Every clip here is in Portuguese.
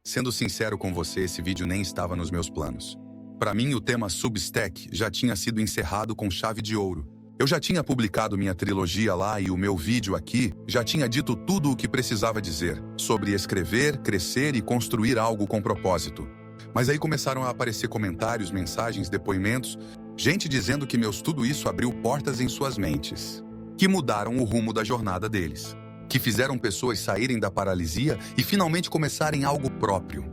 Sendo sincero com você, esse vídeo nem estava nos meus planos. Para mim, o tema Substack já tinha sido encerrado com chave de ouro. Eu já tinha publicado minha trilogia lá e o meu vídeo aqui já tinha dito tudo o que precisava dizer sobre escrever, crescer e construir algo com propósito. Mas aí começaram a aparecer comentários, mensagens, depoimentos, gente dizendo que tudo isso abriu portas em suas mentes, que mudaram o rumo da jornada deles, que fizeram pessoas saírem da paralisia e finalmente começarem algo próprio.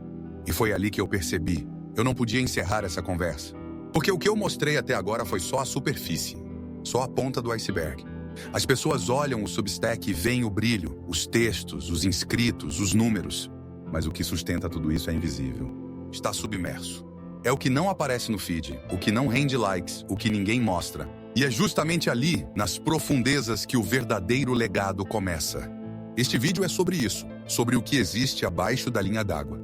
E foi ali que eu percebi, eu não podia encerrar essa conversa, porque o que eu mostrei até agora foi só a superfície, só a ponta do iceberg. As pessoas olham o Substack e veem o brilho, os textos, os inscritos, os números, mas o que sustenta tudo isso é invisível. Está submerso. É o que não aparece no feed, o que não rende likes, o que ninguém mostra. E é justamente ali, nas profundezas, que o verdadeiro legado começa. Este vídeo é sobre isso, sobre o que existe abaixo da linha d'água.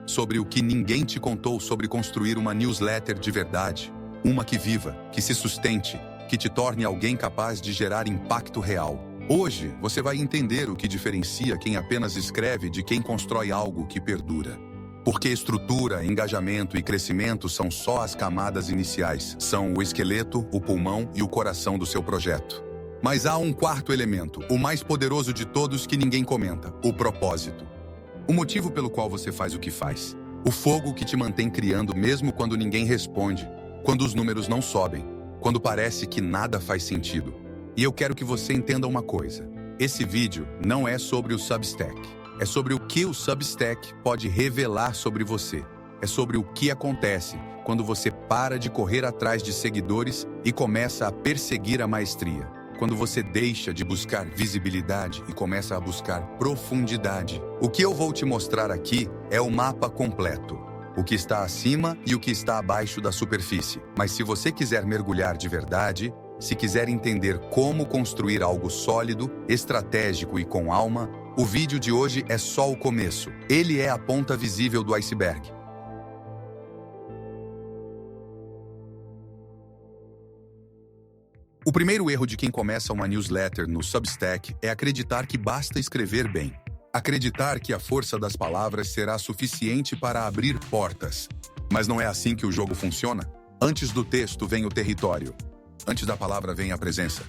Sobre o que ninguém te contou sobre construir uma newsletter de verdade. Uma que viva, que se sustente, que te torne alguém capaz de gerar impacto real. Hoje, você vai entender o que diferencia quem apenas escreve de quem constrói algo que perdura. Porque estrutura, engajamento e crescimento são só as camadas iniciais. São o esqueleto, o pulmão e o coração do seu projeto. Mas há um quarto elemento, o mais poderoso de todos que ninguém comenta: o propósito. O motivo pelo qual você faz o que faz. O fogo que te mantém criando mesmo quando ninguém responde, quando os números não sobem, quando parece que nada faz sentido. E eu quero que você entenda uma coisa. Esse vídeo não é sobre o Substack. É sobre o que o Substack pode revelar sobre você. É sobre o que acontece quando você para de correr atrás de seguidores e começa a perseguir a maestria. Quando você deixa de buscar visibilidade e começa a buscar profundidade. O que eu vou te mostrar aqui é o mapa completo. O que está acima e o que está abaixo da superfície. Mas se você quiser mergulhar de verdade, se quiser entender como construir algo sólido, estratégico e com alma, o vídeo de hoje é só o começo. Ele é a ponta visível do iceberg. O primeiro erro de quem começa uma newsletter no Substack é acreditar que basta escrever bem. Acreditar que a força das palavras será suficiente para abrir portas. Mas não é assim que o jogo funciona. Antes do texto vem o território. Antes da palavra vem a presença.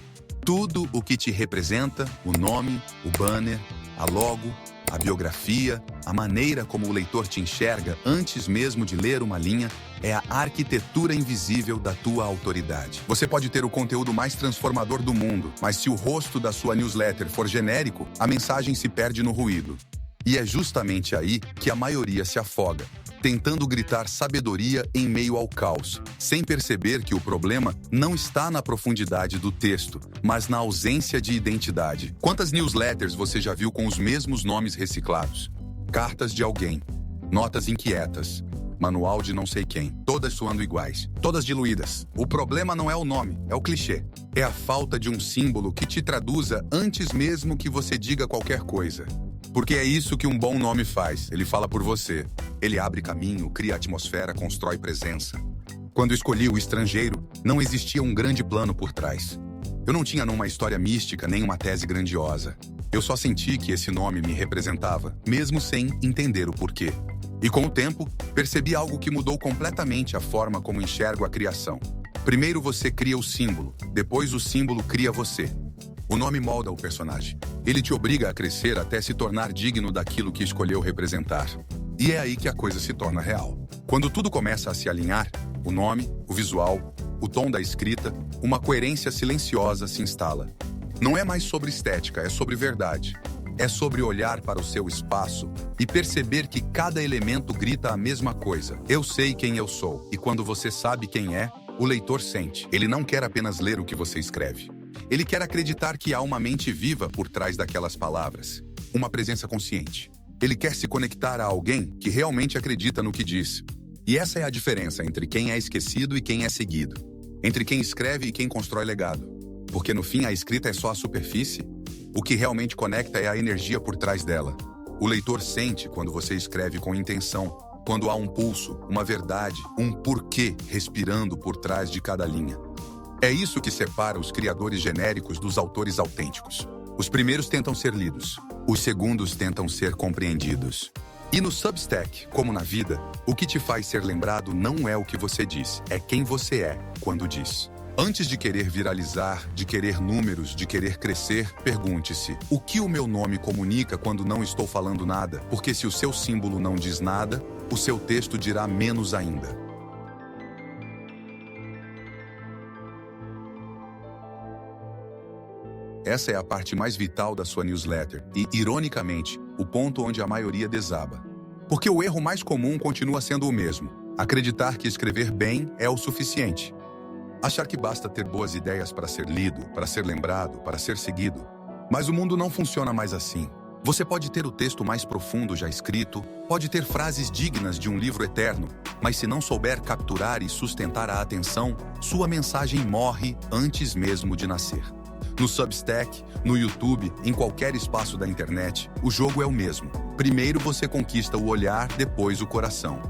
Tudo o que te representa, o nome, o banner, a logo, a biografia, a maneira como o leitor te enxerga antes mesmo de ler uma linha, é a arquitetura invisível da tua autoridade. Você pode ter o conteúdo mais transformador do mundo, mas se o rosto da sua newsletter for genérico, a mensagem se perde no ruído. E é justamente aí que a maioria se afoga, tentando gritar sabedoria em meio ao caos, sem perceber que o problema não está na profundidade do texto, mas na ausência de identidade. Quantas newsletters você já viu com os mesmos nomes reciclados? Cartas de alguém, notas inquietas, manual de não sei quem, todas soando iguais, todas diluídas. O problema não é o nome, é o clichê. É a falta de um símbolo que te traduza antes mesmo que você diga qualquer coisa. Porque é isso que um bom nome faz, ele fala por você. Ele abre caminho, cria atmosfera, constrói presença. Quando escolhi o estrangeiro, não existia um grande plano por trás. Eu não tinha uma história mística, nem uma tese grandiosa. Eu só senti que esse nome me representava, mesmo sem entender o porquê. E com o tempo, percebi algo que mudou completamente a forma como enxergo a criação. Primeiro você cria o símbolo, depois o símbolo cria você. O nome molda o personagem. Ele te obriga a crescer até se tornar digno daquilo que escolheu representar. E é aí que a coisa se torna real. Quando tudo começa a se alinhar, o nome, o visual, o tom da escrita, uma coerência silenciosa se instala. Não é mais sobre estética, é sobre verdade. É sobre olhar para o seu espaço e perceber que cada elemento grita a mesma coisa. Eu sei quem eu sou. E quando você sabe quem é, o leitor sente. Ele não quer apenas ler o que você escreve. Ele quer acreditar que há uma mente viva por trás daquelas palavras. Uma presença consciente. Ele quer se conectar a alguém que realmente acredita no que diz. E essa é a diferença entre quem é esquecido e quem é seguido. Entre quem escreve e quem constrói legado. Porque no fim a escrita é só a superfície. O que realmente conecta é a energia por trás dela. O leitor sente quando você escreve com intenção, quando há um pulso, uma verdade, um porquê respirando por trás de cada linha. É isso que separa os criadores genéricos dos autores autênticos. Os primeiros tentam ser lidos, os segundos tentam ser compreendidos. E no Substack, como na vida, o que te faz ser lembrado não é o que você diz, é quem você é quando diz. Antes de querer viralizar, de querer números, de querer crescer, pergunte-se: o que o meu nome comunica quando não estou falando nada? Porque se o seu símbolo não diz nada, o seu texto dirá menos ainda. Essa é a parte mais vital da sua newsletter e, ironicamente, o ponto onde a maioria desaba. Porque o erro mais comum continua sendo o mesmo: acreditar que escrever bem é o suficiente. Achar que basta ter boas ideias para ser lido, para ser lembrado, para ser seguido. Mas o mundo não funciona mais assim. Você pode ter o texto mais profundo já escrito, pode ter frases dignas de um livro eterno, mas se não souber capturar e sustentar a atenção, sua mensagem morre antes mesmo de nascer. No Substack, no YouTube, em qualquer espaço da internet, o jogo é o mesmo. Primeiro você conquista o olhar, depois o coração.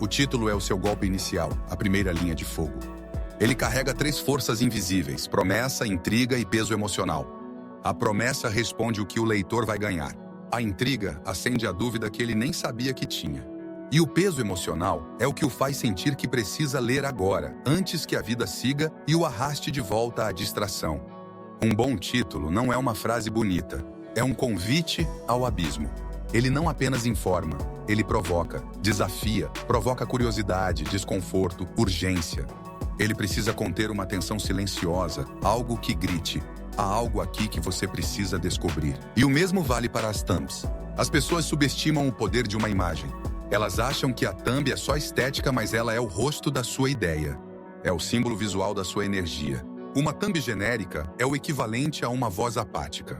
O título é o seu golpe inicial, a primeira linha de fogo. Ele carrega 3 forças invisíveis: promessa, intriga e peso emocional. A promessa responde o que o leitor vai ganhar. A intriga acende a dúvida que ele nem sabia que tinha. E o peso emocional é o que o faz sentir que precisa ler agora, antes que a vida siga e o arraste de volta à distração. Um bom título não é uma frase bonita, é um convite ao abismo. Ele não apenas informa, ele provoca, desafia, provoca curiosidade, desconforto, urgência. Ele precisa conter uma tensão silenciosa, algo que grite: há algo aqui que você precisa descobrir. E o mesmo vale para as thumbs. As pessoas subestimam o poder de uma imagem. Elas acham que a thumb é só estética, mas ela é o rosto da sua ideia. É o símbolo visual da sua energia. Uma thumb genérica é o equivalente a uma voz apática.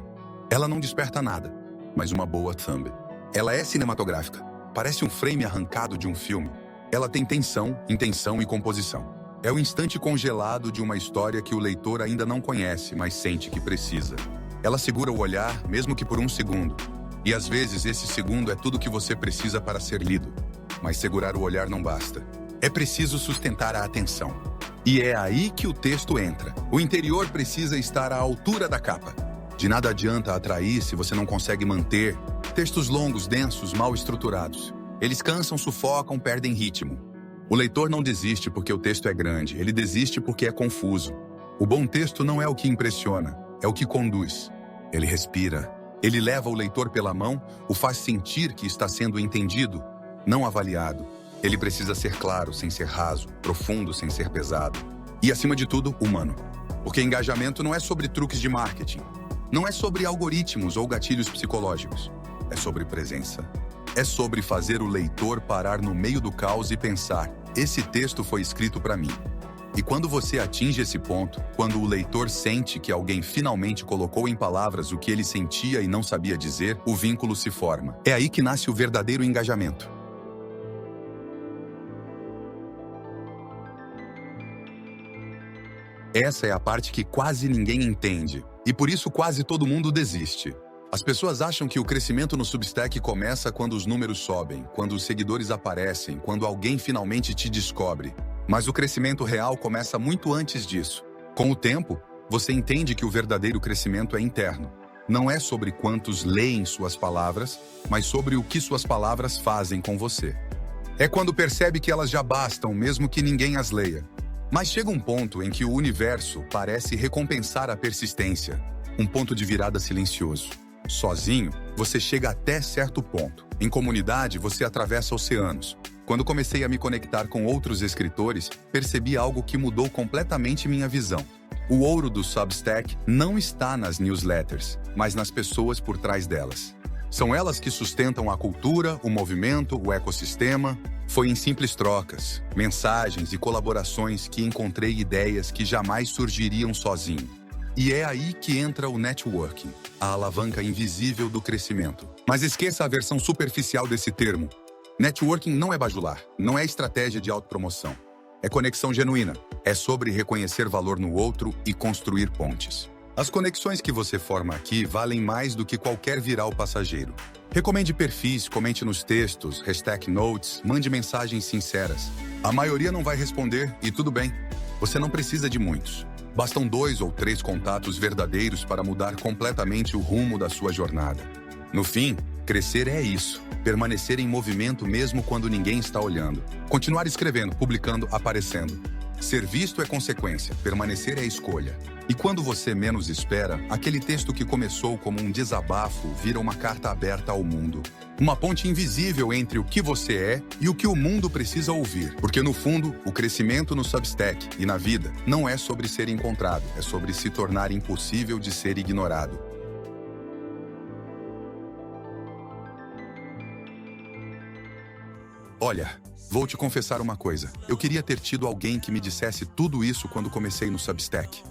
Ela não desperta nada, mas uma boa thumb. Ela é cinematográfica. Parece um frame arrancado de um filme. Ela tem tensão, intenção e composição. É o instante congelado de uma história que o leitor ainda não conhece, mas sente que precisa. Ela segura o olhar, mesmo que por um segundo. E às vezes esse segundo é tudo que você precisa para ser lido. Mas segurar o olhar não basta. É preciso sustentar a atenção. E é aí que o texto entra. O interior precisa estar à altura da capa. De nada adianta atrair se você não consegue manter. Textos longos, densos, mal estruturados. Eles cansam, sufocam, perdem ritmo. O leitor não desiste porque o texto é grande, ele desiste porque é confuso. O bom texto não é o que impressiona, é o que conduz. Ele respira, ele leva o leitor pela mão, o faz sentir que está sendo entendido, não avaliado. Ele precisa ser claro sem ser raso, profundo sem ser pesado. E, acima de tudo, humano. Porque engajamento não é sobre truques de marketing. Não é sobre algoritmos ou gatilhos psicológicos. É sobre presença. É sobre fazer o leitor parar no meio do caos e pensar: esse texto foi escrito para mim. E quando você atinge esse ponto, quando o leitor sente que alguém finalmente colocou em palavras o que ele sentia e não sabia dizer, o vínculo se forma. É aí que nasce o verdadeiro engajamento. Essa é a parte que quase ninguém entende, e por isso quase todo mundo desiste. As pessoas acham que o crescimento no Substack começa quando os números sobem, quando os seguidores aparecem, quando alguém finalmente te descobre. Mas o crescimento real começa muito antes disso. Com o tempo, você entende que o verdadeiro crescimento é interno. Não é sobre quantos leem suas palavras, mas sobre o que suas palavras fazem com você. É quando percebe que elas já bastam, mesmo que ninguém as leia. Mas chega um ponto em que o universo parece recompensar a persistência, um ponto de virada silencioso. Sozinho, você chega até certo ponto. Em comunidade, você atravessa oceanos. Quando comecei a me conectar com outros escritores, percebi algo que mudou completamente minha visão. O ouro do Substack não está nas newsletters, mas nas pessoas por trás delas. São elas que sustentam a cultura, o movimento, o ecossistema. Foi em simples trocas, mensagens e colaborações que encontrei ideias que jamais surgiriam sozinho. E é aí que entra o networking, a alavanca invisível do crescimento. Mas esqueça a versão superficial desse termo. Networking não é bajular, não é estratégia de autopromoção. É conexão genuína. É sobre reconhecer valor no outro e construir pontes. As conexões que você forma aqui valem mais do que qualquer viral passageiro. Recomende perfis, comente nos textos, #notes, mande mensagens sinceras. A maioria não vai responder e tudo bem. Você não precisa de muitos. Bastam 2 ou 3 contatos verdadeiros para mudar completamente o rumo da sua jornada. No fim, Crescer é isso. Permanecer em movimento mesmo quando ninguém está olhando. Continuar escrevendo, publicando, aparecendo. Ser visto é consequência, permanecer é escolha. E quando você menos espera, aquele texto que começou como um desabafo vira uma carta aberta ao mundo. Uma ponte invisível entre o que você é e o que o mundo precisa ouvir. Porque no fundo, o crescimento no Substack e na vida não é sobre ser encontrado, é sobre se tornar impossível de ser ignorado. Olha, vou te confessar uma coisa. Eu queria ter tido alguém que me dissesse tudo isso quando comecei no Substack.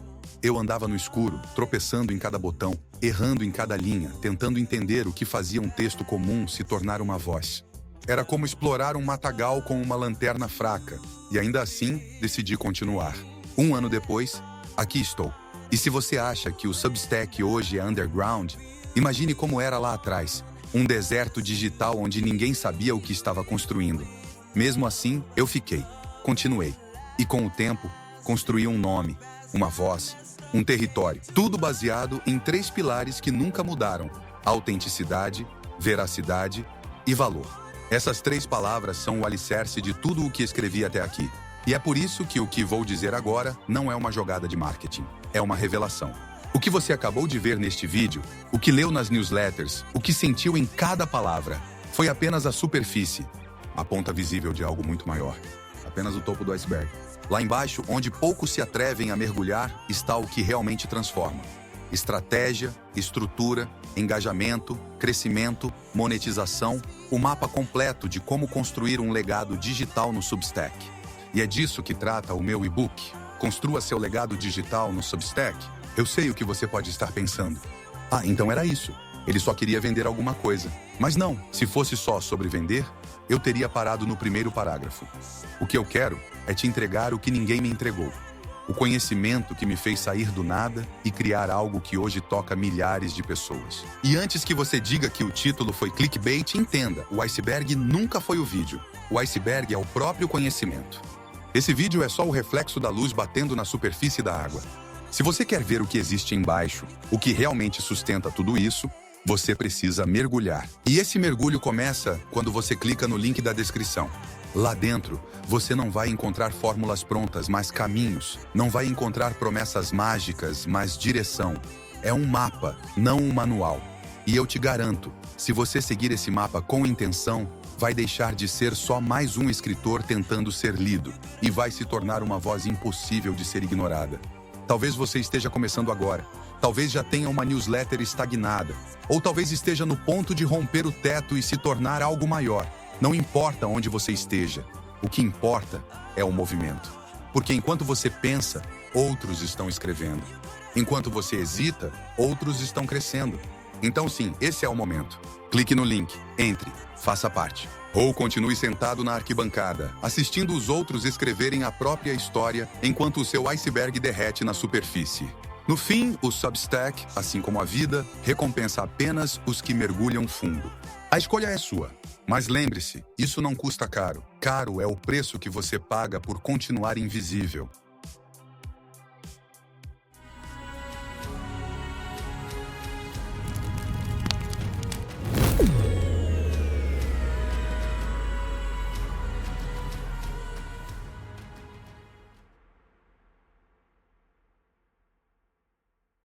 Eu andava no escuro, tropeçando em cada botão, errando em cada linha, tentando entender o que fazia um texto comum se tornar uma voz. Era como explorar um matagal com uma lanterna fraca, e ainda assim decidi continuar. 1 ano depois, aqui estou. E se você acha que o Substack hoje é underground, imagine como era lá atrás. Um deserto digital onde ninguém sabia o que estava construindo. Mesmo assim, eu fiquei, continuei. E com o tempo, construí um nome, uma voz, um território. Tudo baseado em 3 pilares que nunca mudaram: autenticidade, veracidade e valor. Essas 3 palavras são o alicerce de tudo o que escrevi até aqui. E é por isso que o que vou dizer agora não é uma jogada de marketing, é uma revelação. O que você acabou de ver neste vídeo, o que leu nas newsletters, o que sentiu em cada palavra, foi apenas a superfície, a ponta visível de algo muito maior. Apenas o topo do iceberg. Lá embaixo, onde poucos se atrevem a mergulhar, está o que realmente transforma. Estratégia, estrutura, engajamento, crescimento, monetização, o mapa completo de como construir um legado digital no Substack. E é disso que trata o meu e-book. Construa seu legado digital no Substack. Eu sei o que você pode estar pensando. Ah, então era isso. Ele só queria vender alguma coisa. Mas não, se fosse só sobre vender, eu teria parado no primeiro parágrafo. O que eu quero é te entregar o que ninguém me entregou. O conhecimento que me fez sair do nada e criar algo que hoje toca milhares de pessoas. E antes que você diga que o título foi clickbait, entenda, o iceberg nunca foi o vídeo. O iceberg é o próprio conhecimento. Esse vídeo é só o reflexo da luz batendo na superfície da água. Se você quer ver o que existe embaixo, o que realmente sustenta tudo isso, você precisa mergulhar. E esse mergulho começa quando você clica no link da descrição. Lá dentro, você não vai encontrar fórmulas prontas, mas caminhos. Não vai encontrar promessas mágicas, mas direção. É um mapa, não um manual. E eu te garanto, se você seguir esse mapa com intenção, vai deixar de ser só mais um escritor tentando ser lido e vai se tornar uma voz impossível de ser ignorada. Talvez você esteja começando agora. Talvez já tenha uma newsletter estagnada. Ou talvez esteja no ponto de romper o teto e se tornar algo maior. Não importa onde você esteja. O que importa é o movimento. Porque enquanto você pensa, outros estão escrevendo. Enquanto você hesita, outros estão crescendo. Então sim, esse é o momento. Clique no link, entre, faça parte. Ou continue sentado na arquibancada, assistindo os outros escreverem a própria história enquanto o seu iceberg derrete na superfície. No fim, o Substack, assim como a vida, recompensa apenas os que mergulham fundo. A escolha é sua. Mas lembre-se, isso não custa caro. Caro é o preço que você paga por continuar invisível.